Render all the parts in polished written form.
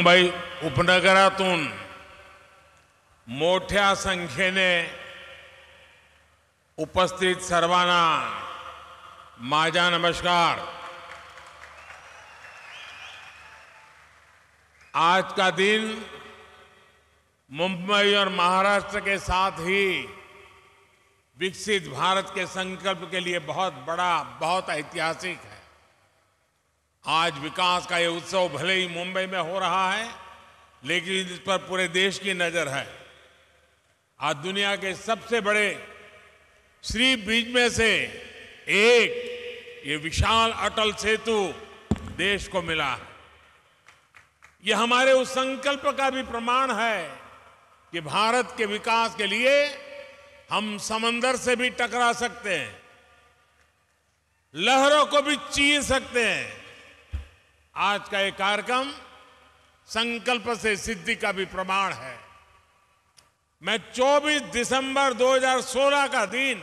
मुंबई उपनगरातून मोठ्या संख्येने उपस्थित सर्वांना माझा नमस्कार। आज का दिन मुंबई और महाराष्ट्र के साथ ही विकसित भारत के संकल्प के लिए बहुत बड़ा, बहुत ऐतिहासिक है। आज विकास का ये उत्सव भले ही मुंबई में हो रहा है, लेकिन इस पर पूरे देश की नजर है। आज दुनिया के सबसे बड़े श्री ब्रिज में से एक ये विशाल अटल सेतु देश को मिला है। ये हमारे उस संकल्प का भी प्रमाण है कि भारत के विकास के लिए हम समंदर से भी टकरा सकते हैं, लहरों को भी चीर सकते हैं। आज का ये कार्यक्रम संकल्प से सिद्धि का भी प्रमाण है। मैं 24 दिसंबर 2016 का दिन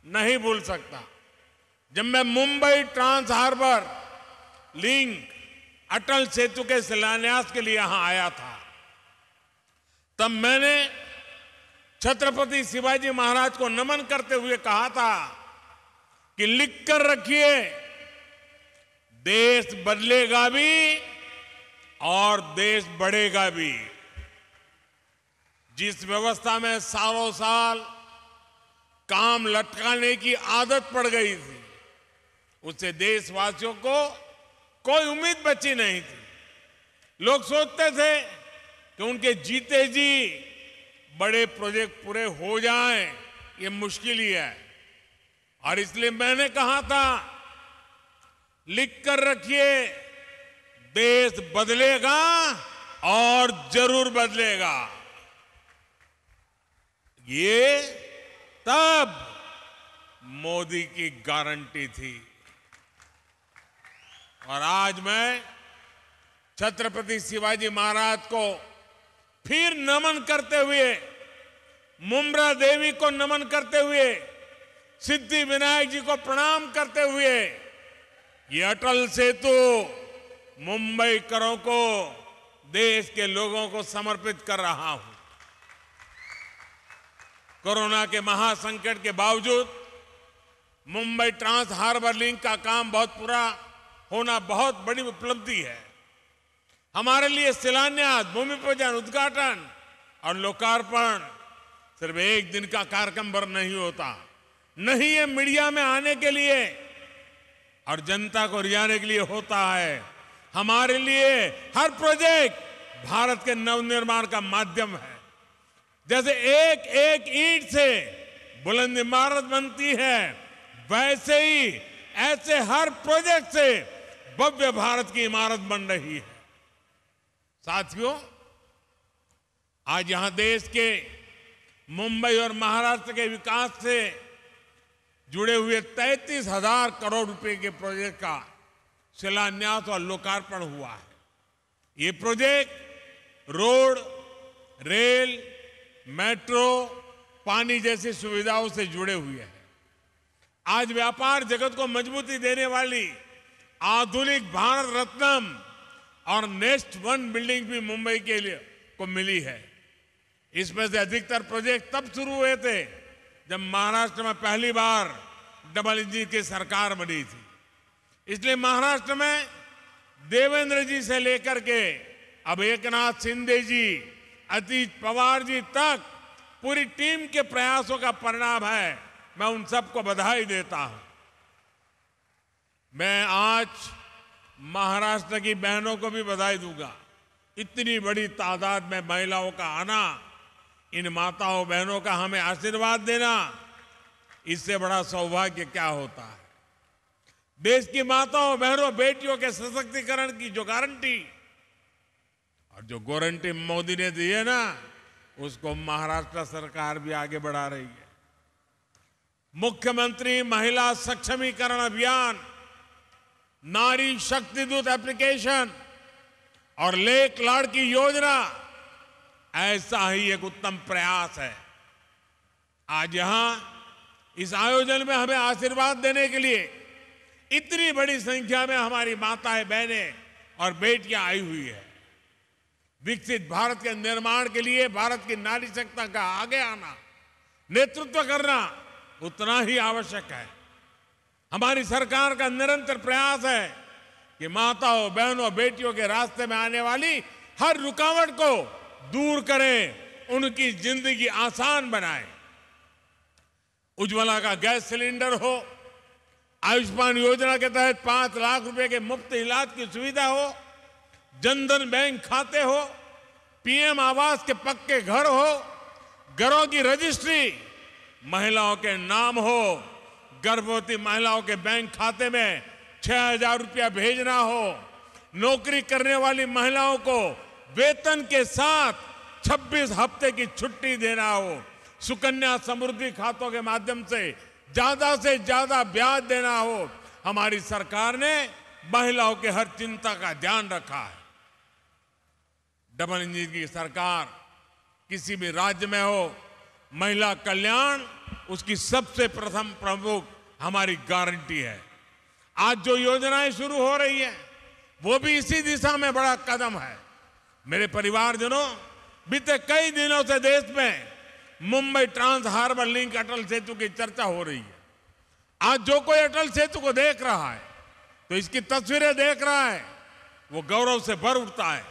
नहीं भूल सकता, जब मैं Mumbai trans harbour link Atal Setu के शिलान्यास के लिए यहां आया था। तब मैंने छत्रपति शिवाजी महाराज को नमन करते हुए कहा था कि लिख कर रखिए, देश बदलेगा भी और देश बढ़ेगा भी। जिस व्यवस्था में सालों साल काम लटकाने की आदत पड़ गई थी, उससे देशवासियों को कोई उम्मीद बची नहीं थी। लोग सोचते थे कि उनके जीते जी बड़े प्रोजेक्ट पूरे हो जाएं, ये मुश्किल ही है। और इसलिए मैंने कहा था, लिख कर रखिए, देश बदलेगा और जरूर बदलेगा। ये तब मोदी की गारंटी थी। और आज मैं छत्रपति शिवाजी महाराज को फिर नमन करते हुए, मुम्बरा देवी को नमन करते हुए, सिद्धि विनायक जी को प्रणाम करते हुए ये अटल सेतु मुंबईकरों को, देश के लोगों को समर्पित कर रहा हूं। कोरोना के महासंकट के बावजूद मुंबई ट्रांस हार्बर लिंक का काम पूरा होना बहुत बड़ी उपलब्धि है। हमारे लिए शिलान्यास, भूमि पूजन, उद्घाटन और लोकार्पण सिर्फ एक दिन का कार्यक्रम भर नहीं होता। नहीं, ये मीडिया में आने के लिए और जनता को रिझाने के लिए होता है। हमारे लिए हर प्रोजेक्ट भारत के नवनिर्माण का माध्यम है। जैसे एक एक ईंट से बुलंद इमारत बनती है, वैसे ही ऐसे हर प्रोजेक्ट से भव्य भारत की इमारत बन रही है। साथियों, आज यहां देश के मुंबई और महाराष्ट्र के विकास से जुड़े हुए 33,000 करोड़ रुपए के प्रोजेक्ट का शिलान्यास और लोकार्पण हुआ है। ये प्रोजेक्ट रोड, रेल, मेट्रो, पानी जैसी सुविधाओं से जुड़े हुए हैं। आज व्यापार जगत को मजबूती देने वाली आधुनिक भारत रत्न और नेक्स्ट वन बिल्डिंग भी मुंबई के लिए को मिली है। इसमें से अधिकतर प्रोजेक्ट तब शुरू हुए थे जब महाराष्ट्र में पहली बार डबल इंजन की सरकार बनी थी। इसलिए महाराष्ट्र में देवेंद्र जी से लेकर के अब एकनाथ शिंदे जी, अजीत पवार जी तक पूरी टीम के प्रयासों का परिणाम है। मैं उन सबको बधाई देता हूं। मैं आज महाराष्ट्र की बहनों को भी बधाई दूंगा। इतनी बड़ी तादाद में महिलाओं का आना, इन माताओं बहनों का हमें आशीर्वाद देना, इससे बड़ा सौभाग्य क्या होता है। देश की माताओं बहनों बेटियों के सशक्तिकरण की जो गारंटी और जो गारंटी मोदी ने दी है ना, उसको महाराष्ट्र सरकार भी आगे बढ़ा रही है। मुख्यमंत्री महिला सक्षमीकरण अभियान, नारी शक्ति दूत एप्लीकेशन और लेक लाड़की योजना ऐसा ही एक उत्तम प्रयास है। आज यहां इस आयोजन में हमें आशीर्वाद देने के लिए इतनी बड़ी संख्या में हमारी माताएं, बहनें और बेटियां आई हुई है। विकसित भारत के निर्माण के लिए भारत की नारी शक्ति का आगे आना, नेतृत्व करना उतना ही आवश्यक है। हमारी सरकार का निरंतर प्रयास है कि माताओं, बहनों, बेटियों के रास्ते में आने वाली हर रुकावट को दूर करें, उनकी जिंदगी आसान बनाएं। उज्ज्वला का गैस सिलेंडर हो, आयुष्मान योजना के तहत 5 लाख रुपए के मुफ्त इलाज की सुविधा हो, जनधन बैंक खाते हो, पीएम आवास के पक्के घर हो, घरों की रजिस्ट्री महिलाओं के नाम हो, गर्भवती महिलाओं के बैंक खाते में 6,000 रुपया भेजना हो, नौकरी करने वाली महिलाओं को वेतन के साथ 26 हफ्ते की छुट्टी देना हो, सुकन्या समृद्धि खातों के माध्यम से ज्यादा ब्याज देना हो। हमारी सरकार ने महिलाओं के हर चिंता का ध्यान रखा है। डबल इंजन की सरकार किसी भी राज्य में हो, महिला कल्याण उसकी सबसे प्रथम प्रमुख हमारी गारंटी है। आज जो योजनाएं शुरू हो रही है वो भी इसी दिशा में बड़ा कदम है। मेरे परिवारजनों, बीते कई दिनों से देश में Mumbai trans harbour link Atal Setu की चर्चा हो रही है। आज जो कोई अटल सेतु को देख रहा है तो इसकी तस्वीरें देख रहा है, वो गौरव से भर उठता है।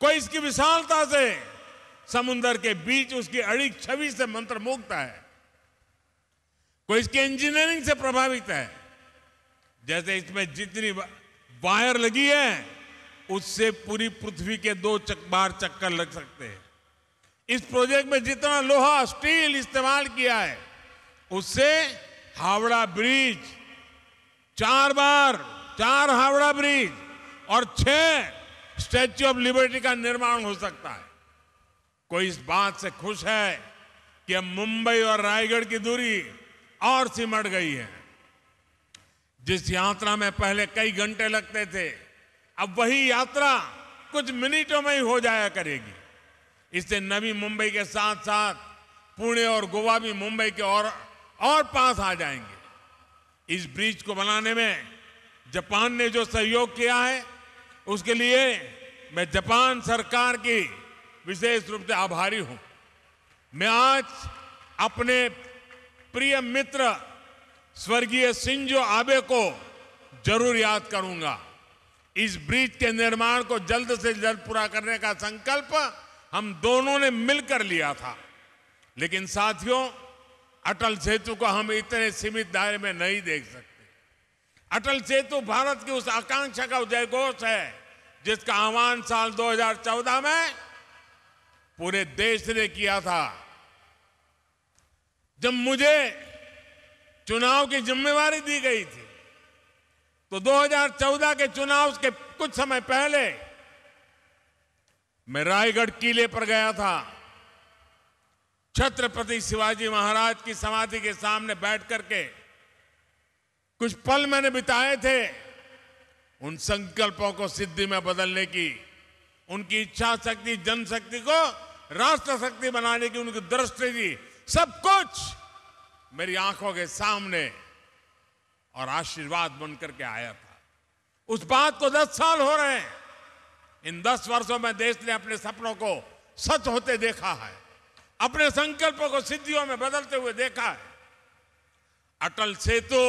कोई इसकी विशालता से, समुद्र के बीच उसकी अड़िग छवि से मंत्रमुग्ध है, कोई इसकी इंजीनियरिंग से प्रभावित है। जैसे इसमें जितनी वायर लगी है उससे पूरी पृथ्वी के 2 बार चक्कर लग सकते हैं। इस प्रोजेक्ट में जितना लोहा, स्टील इस्तेमाल किया है उससे हावड़ा ब्रिज 4 हावड़ा ब्रिज और 6 स्टैच्यू ऑफ लिबर्टी का निर्माण हो सकता है। कोई इस बात से खुश है कि अब मुंबई और रायगढ़ की दूरी और सिमट गई है। जिस यात्रा में पहले कई घंटे लगते थे, अब वही यात्रा कुछ मिनटों में ही हो जाया करेगी। इससे नवी मुंबई के साथ साथ पुणे और गोवा भी मुंबई के और पास आ जाएंगे। इस ब्रिज को बनाने में जापान ने जो सहयोग किया है उसके लिए मैं जापान सरकार की विशेष रूप से आभारी हूं। मैं आज अपने प्रिय मित्र स्वर्गीय शिंजो आबे को जरूर याद करूंगा। इस ब्रिज के निर्माण को जल्द से जल्द पूरा करने का संकल्प हम दोनों ने मिलकर लिया था। लेकिन साथियों, अटल सेतु को हम इतने सीमित दायरे में नहीं देख सकते। अटल सेतु भारत की उस आकांक्षा का जयघोष है जिसका आह्वान साल 2014 में पूरे देश ने किया था। जब मुझे चुनाव की जिम्मेवारी दी गई थी तो 2014 के चुनाव के कुछ समय पहले मैं रायगढ़ किले पर गया था। छत्रपति शिवाजी महाराज की समाधि के सामने बैठ करके कुछ पल मैंने बिताए थे उन संकल्पों को सिद्धि में बदलने की, उनकी इच्छा शक्ति, जनशक्ति को राष्ट्र शक्ति बनाने की उनकी दृष्टि थी। सब कुछ मेरी आंखों के सामने और आशीर्वाद बन करके आया था। उस बात को 10 साल हो रहे हैं। इन 10 वर्षों में देश ने अपने सपनों को सच होते देखा है, अपने संकल्पों को सिद्धियों में बदलते हुए देखा है। अटल सेतु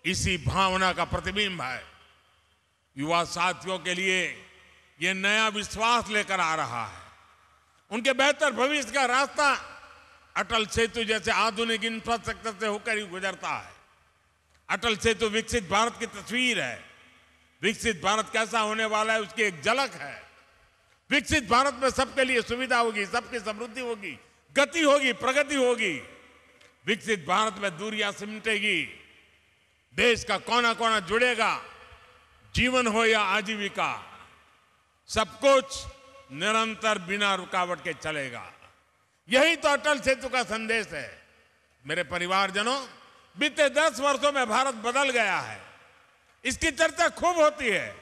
इसी भावना का प्रतिबिंब है। युवा साथियों के लिए यह नया विश्वास लेकर आ रहा है। उनके बेहतर भविष्य का रास्ता अटल सेतु जैसे आधुनिक इंफ्रास्ट्रक्चर से होकर ही गुजरता है। अटल सेतु विकसित भारत की तस्वीर है। विकसित भारत कैसा होने वाला है उसकी एक झलक है। विकसित भारत में सबके लिए सुविधा होगी, सबकी समृद्धि होगी, गति होगी, प्रगति होगी। विकसित भारत में दूरियां सिमटेगी, देश का कोना कोना जुड़ेगा। जीवन हो या आजीविका, सब कुछ निरंतर बिना रुकावट के चलेगा। यही तो अटल सेतु का संदेश है। मेरे परिवारजनों, बीते 10 वर्षों में भारत बदल गया है। इसकी चर्चा खूब होती है।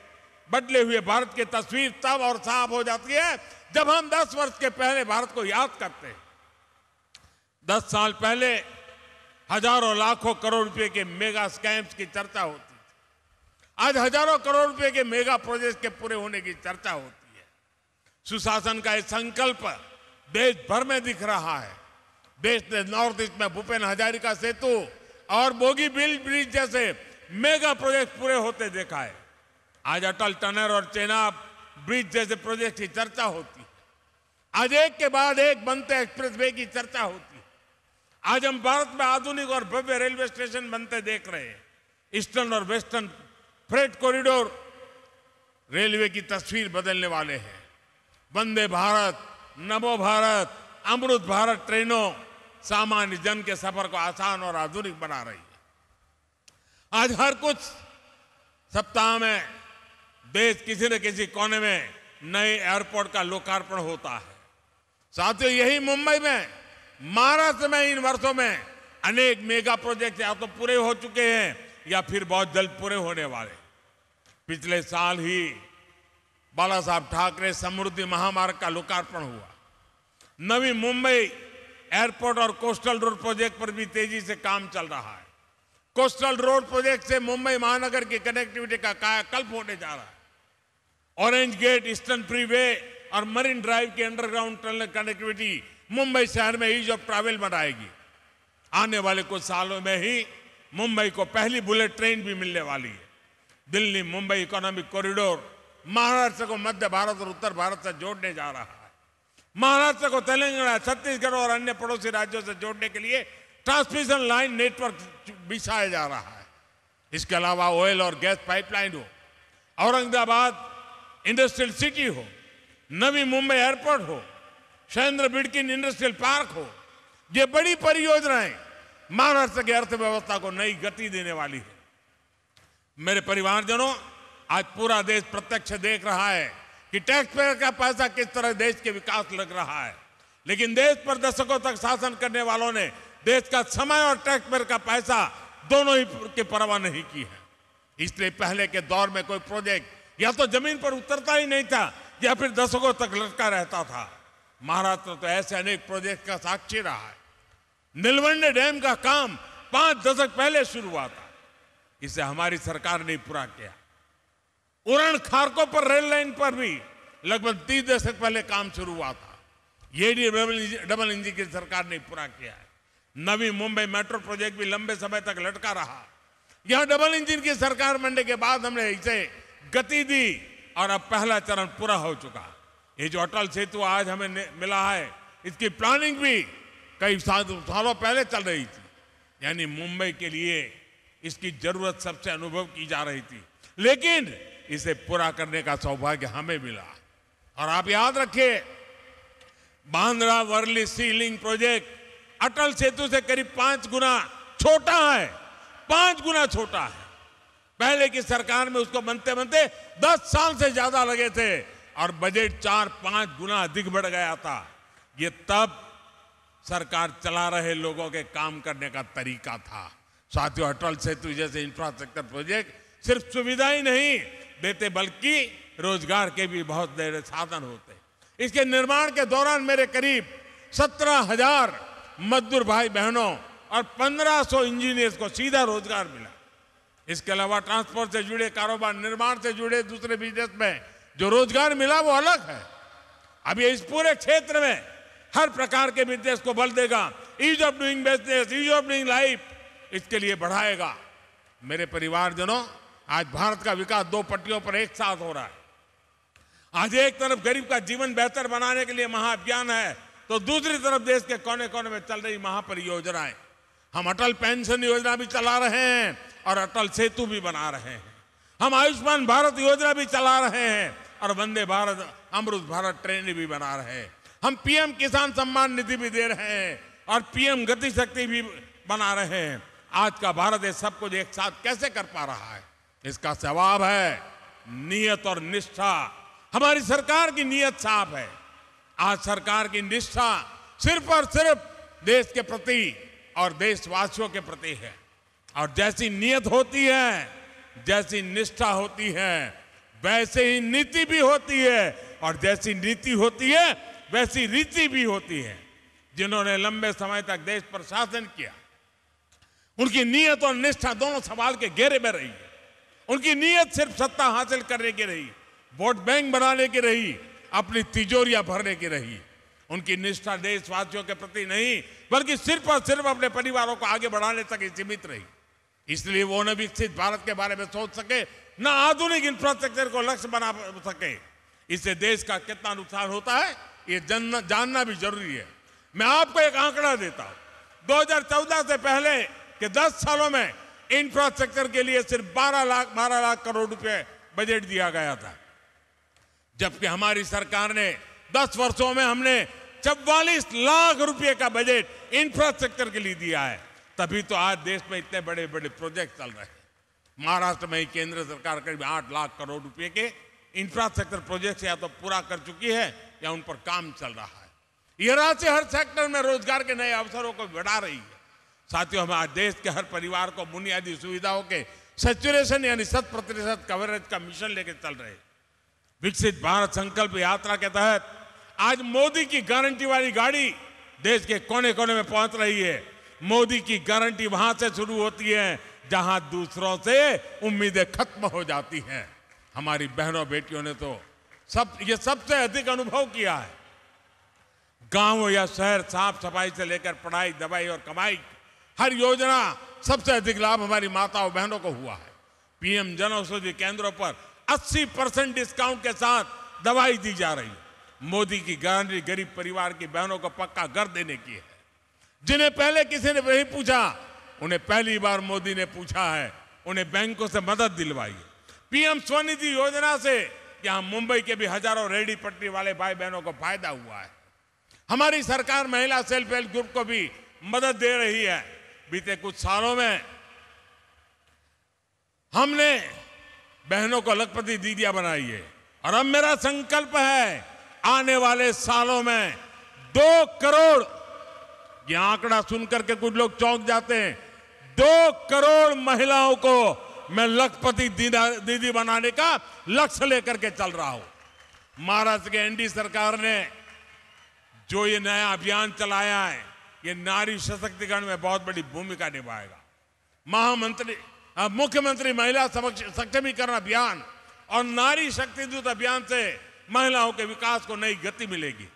बदले हुए भारत की तस्वीर तब और साफ हो जाती है जब हम 10 वर्ष के पहले भारत को याद करते हैं। 10 साल पहले हजारों लाखों करोड़ रुपए के मेगा स्कैम्स की चर्चा होती थी। आज हजारों करोड़ रुपए के मेगा प्रोजेक्ट के पूरे होने की चर्चा होती है। सुशासन का ये संकल्प देश भर में दिख रहा है। देश ने नॉर्थ ईस्ट में भूपेन हजारिका सेतु और बोगीबील ब्रिज जैसे मेगा प्रोजेक्ट पूरे होते देखा है। आज अटल टनल और चेनाब ब्रिज जैसे प्रोजेक्ट की चर्चा होती है। आज एक के बाद एक बनते एक्सप्रेसवे की चर्चा होती है। आज हम भारत में आधुनिक और भव्य रेलवे स्टेशन बनते देख रहे हैं। ईस्टर्न और वेस्टर्न फ्रेट कॉरिडोर रेलवे की तस्वीर बदलने वाले हैं। वंदे भारत, नमो भारत, अमृत भारत ट्रेनों सामान्य जन के सफर को आसान और आधुनिक बना रही है। आज हर कुछ सप्ताह में देश किसी न किसी कोने में नए एयरपोर्ट का लोकार्पण होता है। साथियों, यही मुंबई में, महाराष्ट्र में इन वर्षों में अनेक मेगा प्रोजेक्ट या तो पूरे हो चुके हैं या फिर बहुत जल्द पूरे होने वाले। पिछले साल ही बाला साहब ठाकरे समृद्धि महामार्ग का लोकार्पण हुआ। नवी मुंबई एयरपोर्ट और कोस्टल रोड प्रोजेक्ट पर भी तेजी से काम चल रहा है। कोस्टल रोड प्रोजेक्ट से मुंबई महानगर की कनेक्टिविटी का कायाकल्प होने जा रहा है। ऑरेंज गेट, ईस्टर्न फ्रीवे और मरीन ड्राइव की अंडरग्राउंड टनल कनेक्टिविटी मुंबई शहर में ईज ऑफ ट्रैवल बनाएगी। आने वाले कुछ सालों में ही मुंबई को पहली बुलेट ट्रेन भी मिलने वाली है। दिल्ली मुंबई इकोनॉमिक कॉरिडोर महाराष्ट्र को मध्य भारत और उत्तर भारत से जोड़ने जा रहा है। महाराष्ट्र को तेलंगाना, छत्तीसगढ़ और अन्य पड़ोसी राज्यों से जोड़ने के लिए ट्रांसमिशन लाइन नेटवर्क बिछाया जा रहा है। इसके अलावा ऑयल और गैस पाइपलाइन हो, औरंगाबाद इंडस्ट्रियल सिटी हो, नवी मुंबई एयरपोर्ट हो, शैलेंद्र बिडकिन इंडस्ट्रियल पार्क हो, ये बड़ी परियोजनाएं महाराष्ट्र की अर्थव्यवस्था को नई गति देने वाली है। मेरे परिवारजनों, आज पूरा देश प्रत्यक्ष देख रहा है कि टैक्स पेयर का पैसा किस तरह देश के विकास लग रहा है। लेकिन देश पर दशकों तक शासन करने वालों ने देश का समय और टैक्स पेयर का पैसा दोनों ही की परवाह नहीं की है। इसलिए पहले के दौर में कोई प्रोजेक्ट या तो जमीन पर उतरता ही नहीं था या फिर दशकों तक लटका रहता था। महाराष्ट्र तो ऐसे अनेक प्रोजेक्ट का साक्षी रहा है। नीलवंडे डैम का काम 5 दशक पहले शुरू हुआ था, इसे हमारी सरकार ने पूरा किया। उरण खारकों पर रेल लाइन पर भी लगभग 30 दशक पहले काम शुरू हुआ था, ये डबल इंजन की सरकार ने पूरा किया है। नवी मुंबई मेट्रो प्रोजेक्ट भी लंबे समय तक लटका रहा। यहां डबल इंजन की सरकार बनने के बाद हमने इसे गति दी और अब पहला चरण पूरा हो चुका। ये जो अटल सेतु आज हमें मिला है, इसकी प्लानिंग भी कई सालों पहले चल रही थी। यानी मुंबई के लिए इसकी जरूरत सबसे अनुभव की जा रही थी, लेकिन इसे पूरा करने का सौभाग्य हमें मिला। और आप याद रखिए, बांद्रा वर्ली सी लिंक प्रोजेक्ट अटल सेतु से करीब 5 गुना छोटा है। 5 गुना छोटा है। पहले की सरकार में उसको बनते बनते 10 साल से ज्यादा लगे थे और बजट 4-5 गुना अधिक बढ़ गया था। ये तब सरकार चला रहे लोगों के काम करने का तरीका था। साथियों, अटल सेतु जैसे इंफ्रास्ट्रक्चर प्रोजेक्ट सिर्फ सुविधा ही नहीं देते बल्कि रोजगार के भी बहुत बड़े साधन होते। इसके निर्माण के दौरान मेरे करीब 17,000 मजदूर भाई बहनों और 1500 इंजीनियर्स को सीधा रोजगार मिला। इसके अलावा ट्रांसपोर्ट से जुड़े कारोबार, निर्माण से जुड़े दूसरे बिजनेस में जो रोजगार मिला वो अलग है। अब ये इस पूरे क्षेत्र में हर प्रकार के बिजनेस को बल देगा। Ease of doing business, ease of doing life, इसके लिए बढ़ाएगा। मेरे परिवारजनों, आज भारत का विकास 2 पटरियों पर एक साथ हो रहा है। आज एक तरफ गरीब का जीवन बेहतर बनाने के लिए महाअभियान है, तो दूसरी तरफ देश के कोने कोने में चल रही महापरियोजनाएं। हम अटल पेंशन योजना भी चला रहे हैं और अटल सेतु भी बना रहे हैं। हम आयुष्मान भारत योजना भी चला रहे हैं और वंदे भारत, अमृत भारत ट्रेन भी बना रहे हैं। हम पीएम किसान सम्मान निधि भी दे रहे हैं और पीएम गति शक्ति भी बना रहे हैं। आज का भारत ये सब कुछ एक साथ कैसे कर पा रहा है? इसका जवाब है नियत और निष्ठा। हमारी सरकार की नियत साफ है। आज सरकार की निष्ठा सिर्फ और सिर्फ देश के प्रति और देशवासियों के प्रति है। और जैसी नियत होती है, जैसी निष्ठा होती है, वैसे ही नीति भी होती है और जैसी नीति होती है वैसी रीति भी होती है। जिन्होंने लंबे समय तक देश पर शासन किया, उनकी नियत और निष्ठा दोनों सवाल के घेरे में रही। उनकी नियत सिर्फ सत्ता हासिल करने की रही, वोट बैंक बनाने की रही अपनी तिजोरियां भरने की रही। उनकी निष्ठा देशवासियों के प्रति नहीं बल्कि सिर्फ और सिर्फ अपने परिवारों को आगे बढ़ाने तक ही सीमित रही। इसलिए वो न विकसित भारत के बारे में सोच सके, न आधुनिक इंफ्रास्ट्रक्चर को लक्ष्य बना सके। इससे देश का कितना नुकसान होता है ये जानना भी जरूरी है। मैं आपको एक आंकड़ा देता हूं। 2014 से पहले के 10 सालों में इंफ्रास्ट्रक्चर के लिए सिर्फ 12 लाख करोड़ रुपए बजट दिया गया था, जबकि हमारी सरकार ने 10 वर्षों में हमने 44 लाख रुपए का बजट इंफ्रास्ट्रक्चर के लिए दिया है। तभी तो आज देश में इतने बड़े बड़े प्रोजेक्ट चल रहे हैं। महाराष्ट्र में ही केंद्र सरकार करीब 8 लाख करोड़ रुपए के इंफ्रास्ट्रक्चर प्रोजेक्ट या तो पूरा कर चुकी है या उन पर काम चल रहा है। यह राशि हर सेक्टर में रोजगार के नए अवसरों को बढ़ा रही है। साथियों, हम आज देश के हर परिवार को बुनियादी सुविधाओं के सैचुरेशन यानी 100% कवरेज का मिशन लेकर चल रहे हैं। विकसित भारत संकल्प यात्रा के तहत आज मोदी की गारंटी वाली गाड़ी देश के कोने कोने में पहुंच रही है। मोदी की गारंटी वहां से शुरू होती है जहां दूसरों से उम्मीदें खत्म हो जाती हैं। हमारी बहनों बेटियों ने तो ये सबसे अधिक अनुभव किया है। गांव या शहर, साफ सफाई से लेकर पढ़ाई, दवाई और कमाई, हर योजना सबसे अधिक लाभ हमारी माताओं बहनों को हुआ है। पीएम जन औषधि केंद्रों पर 80% डिस्काउंट के साथ दवाई दी जा रही है। मोदी की गारंटी गरीब परिवार की बहनों को पक्का घर देने की है। जिन्हें पहले किसी ने नहीं पूछा, उन्हें पहली बार मोदी ने पूछा है। उन्हें बैंकों से मदद दिलवाई है। पीएम स्वनिधि योजना से यहां मुंबई के भी हजारों रेहड़ी पटरी वाले भाई बहनों को फायदा हुआ है। हमारी सरकार महिला सेल्फ हेल्प ग्रुप को भी मदद दे रही है। बीते कुछ सालों में हमने बहनों को लखपति दीदियां बनाई है और अब मेरा संकल्प है आने वाले सालों में 2 करोड़, ये आंकड़ा सुनकर के कुछ लोग चौंक जाते हैं, 2 करोड़ महिलाओं को मैं लखपति दीदी बनाने का लक्ष्य लेकर के चल रहा हूं। महाराष्ट्र के एनडीए सरकार ने जो ये नया अभियान चलाया है, ये नारी सशक्तिकरण में बहुत बड़ी भूमिका निभाएगा। मुख्यमंत्री महिला सक्षमीकरण अभियान और नारी शक्ति दूत अभियान से महिलाओं के विकास को नई गति मिलेगी।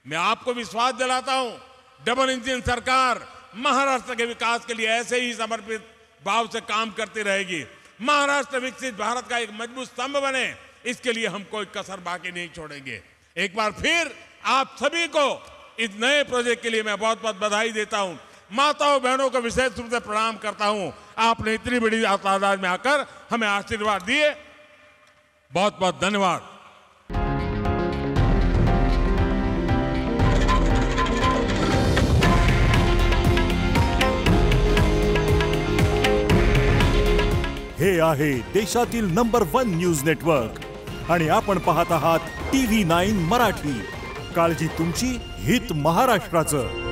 मैं आपको विश्वास दिलाता हूं, डबल इंजन सरकार महाराष्ट्र के विकास के लिए ऐसे ही समर्पित भाव से काम करती रहेगी। महाराष्ट्र विकसित भारत का एक मजबूत स्तंभ बने, इसके लिए हम कोई कसर बाकी नहीं छोड़ेंगे। एक बार फिर आप सभी को इस नए प्रोजेक्ट के लिए मैं बहुत बहुत बधाई देता हूं। माताओं बहनों को विशेष रूप से प्रणाम करता हूं। आपने इतनी बड़ी तादाद में आकर हमें आशीर्वाद दिए, बहुत बहुत धन्यवाद। हे आहे देशातील नंबर 1 न्यूज नेटवर्क आणि आपण पाहत आहात TV9 मराठी। काळजी तुमची, हित महाराष्ट्राचं।